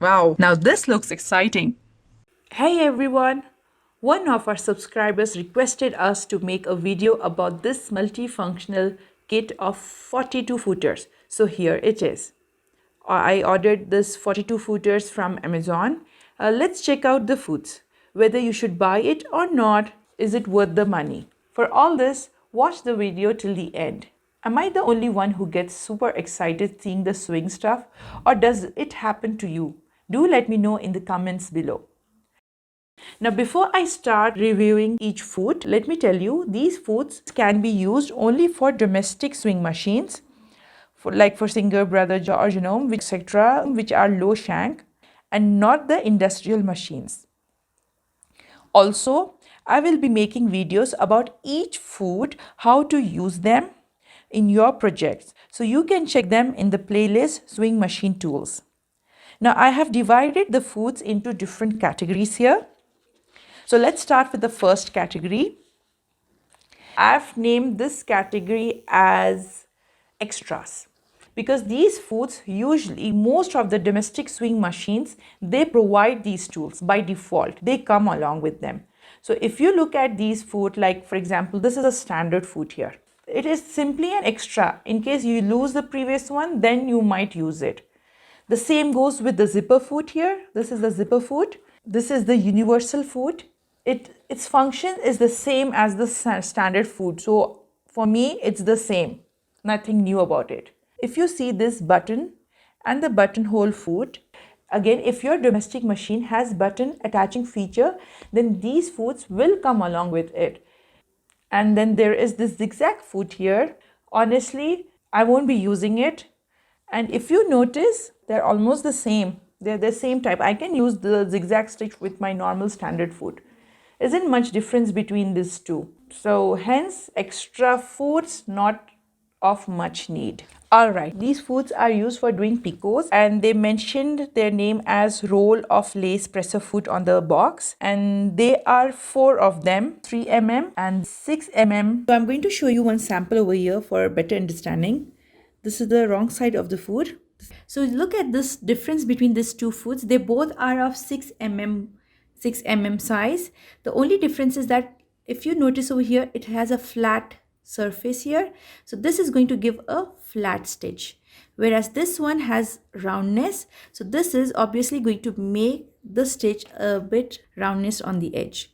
Wow, now this looks exciting. Hey everyone! One of our subscribers requested us to make a video about this multifunctional kit of 42 footers. So here it is. I ordered this 42 footers from Amazon. Let's check out the foods. Whether you should buy it or not, is it worth the money? For all this, watch the video till the end. Am I the only one who gets super excited seeing the swing stuff, or does it happen to you? Do let me know in the comments below. Now, before I start reviewing each food, let me tell you these foods can be used only for domestic swing machines, for Singer, Brother, or Janome, etc., which are low shank, and not the industrial machines. Also, I will be making videos about each food, how to use them in your projects. So you can check them in the playlist Swing Machine Tools. Now, I have divided the foods into different categories here. So let's start with the first category. I've named this category as extras because these foods, usually most of the domestic swing machines, they provide these tools by default. They come along with them. So if you look at these food, like for example, this is a standard food here. It is simply an extra. In case you lose the previous one, then you might use it. The same goes with the zipper food here. This is the zipper food. This is the universal food. Its function is the same as the standard food. So for me, it's the same. Nothing new about it. If you see this button and the buttonhole food, again, if your domestic machine has button attaching feature, then these foods will come along with it. And then there is this zigzag foot here. Honestly, I won't be using it. And if you notice, they're almost the same. They're the same type. I can use the zigzag stitch with my normal standard foot. Isn't much difference between these two. So hence, extra foods not of much need. Alright, these foods are used for doing picots, and they mentioned their name as roll of lace presser foot on the box, and they are 4 of them, 3 mm and 6 mm. So I'm going to show you one sample over here for better understanding. This is the wrong side of the food. So look at this difference between these two foods. They both are of 6 mm size. The only difference is that if you notice over here, it has a flat surface here. So this is going to give a flat stitch, whereas this one has roundness. So this is obviously going to make the stitch a bit roundness on the edge.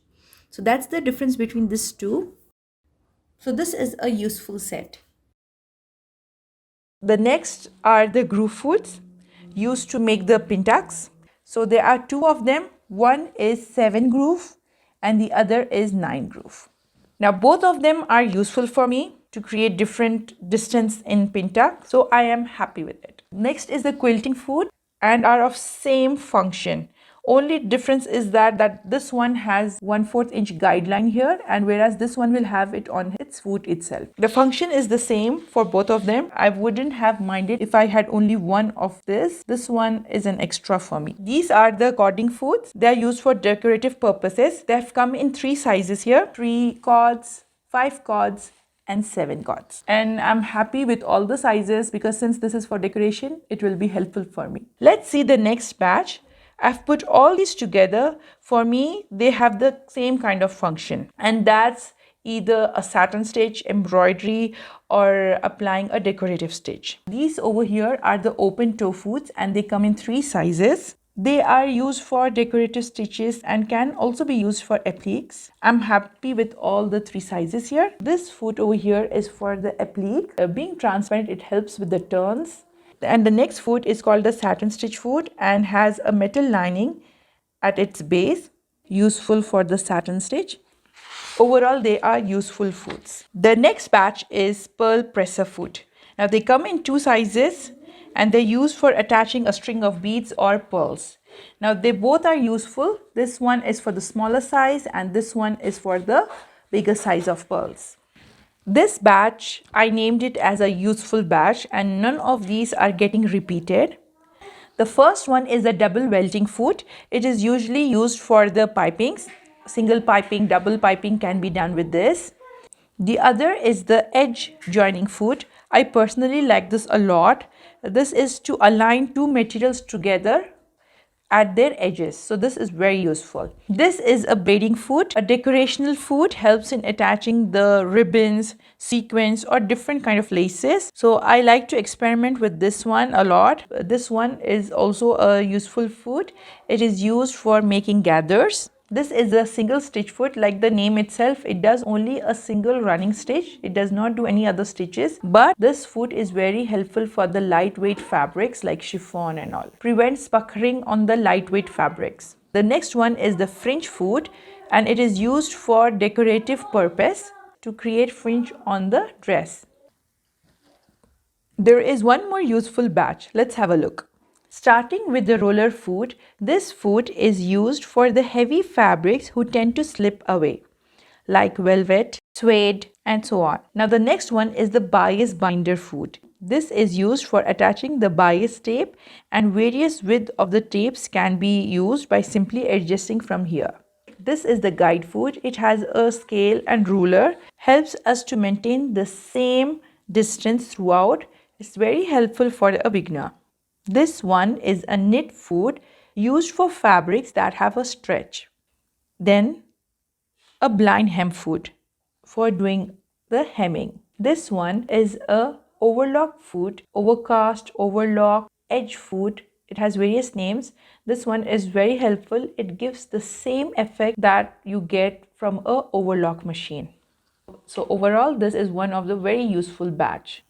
So that's the difference between these two. So this is a useful set. The next are the groove foods used to make the pintacks. So there are 2 of them. One is 7 groove and the other is 9 groove. Now both of them are useful for me to create different distance in pintack. So I am happy with it. Next is the quilting foot and are of same function. Only difference is that this one has 1/4 inch guideline here, and whereas this one will have it on its foot itself. The function is the same for both of them. I wouldn't have minded if I had only one of this. This one is an extra for me. These are the cording foods. They are used for decorative purposes. They have come in 3 sizes here: 3 cords, 5 cords, and 7 cords. And I'm happy with all the sizes because since this is for decoration, it will be helpful for me. Let's see the next batch. I've put all these together. For me, they have the same kind of function, and that's either a satin stitch, embroidery, or applying a decorative stitch. These over here are the open toe foods, and they come in 3 sizes. They are used for decorative stitches and can also be used for appliques. I'm happy with all the 3 sizes here. This foot over here is for the applique. Being transparent, it helps with the turns. And the next foot is called the satin stitch foot and has a metal lining at its base, useful for the satin stitch. Overall, they are useful foods. The next batch is pearl presser foot. Now they come in 2 sizes and they're used for attaching a string of beads or pearls. Now they both are useful. This one is for the smaller size and this one is for the bigger size of pearls. This batch, I named it as a useful batch, and none of these are getting repeated. The first one is a double welting foot. It is usually used for the pipings. Single piping, double piping can be done with this. The other is the edge joining foot. I personally like this a lot. This is to align 2 materials together at their edges. So this is very useful. This is a braiding foot. A decorational foot helps in attaching the ribbons, sequins, or different kind of laces. So I like to experiment with this one a lot. This one is also a useful foot. It is used for making gathers. This is a single stitch foot. Like the name itself, it does only a single running stitch. It does not do any other stitches. But this foot is very helpful for the lightweight fabrics like chiffon and all. Prevents puckering on the lightweight fabrics. The next one is the fringe foot, and it is used for decorative purpose to create fringe on the dress. There is one more useful batch. Let's have a look. Starting with the roller foot, this foot is used for the heavy fabrics who tend to slip away, like velvet, suede, and so on. Now the next one is the bias binder foot. This is used for attaching the bias tape, and various width of the tapes can be used by simply adjusting from here. This is the guide foot. It has a scale and ruler, helps us to maintain the same distance throughout. It's very helpful for a beginner. This one is a knit foot used for fabrics that have a stretch. Then a blind hem foot for doing the hemming. This one is a overlock foot, overcast, overlock, edge foot. It has various names. This one is very helpful. It gives the same effect that you get from a overlock machine. So overall, this is one of the very useful batch.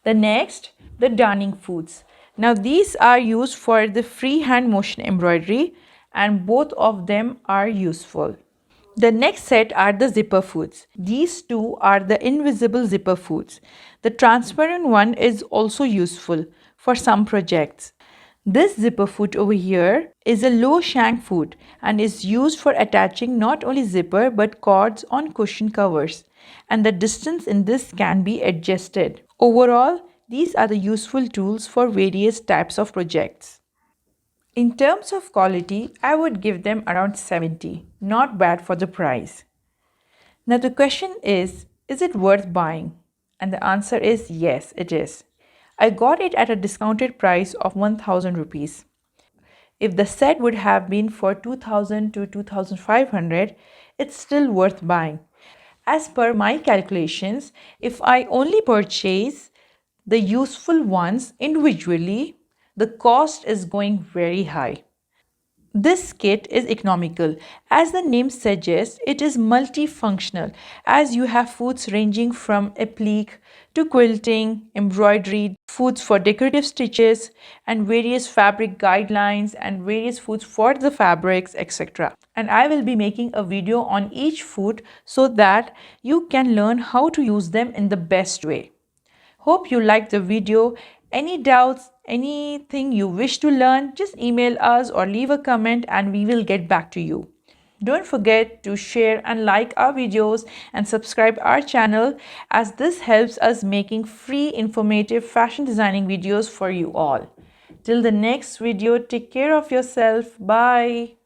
The next, the darning foots. Now these are used for the freehand motion embroidery, and both of them are useful. The next set are the zipper foots. These two are the invisible zipper foots. The transparent one is also useful for some projects. This zipper foot over here is a low shank foot and is used for attaching not only zipper but cords on cushion covers, and the distance in this can be adjusted. Overall, these are the useful tools for various types of projects. In terms of quality, I would give them around 70. Not bad for the price. Now the question is it worth buying? And the answer is yes, it is. I got it at a discounted price of 1000 rupees. If the set would have been for 2000 to 2500, it's still worth buying. As per my calculations, if I only purchase the useful ones individually, the cost is going very high. This kit is economical. As the name suggests, it is multifunctional, as you have foods ranging from applique to quilting, embroidery, foods for decorative stitches, and various fabric guidelines and various foods for the fabrics, etc. And I will be making a video on each food so that you can learn how to use them in the best way. Hope you liked the video. Any doubts, anything you wish to learn, just email us or leave a comment and we will get back to you. Don't forget to share and like our videos and subscribe our channel, as this helps us making free informative fashion designing videos for you all. Till the next video, take care of yourself. Bye.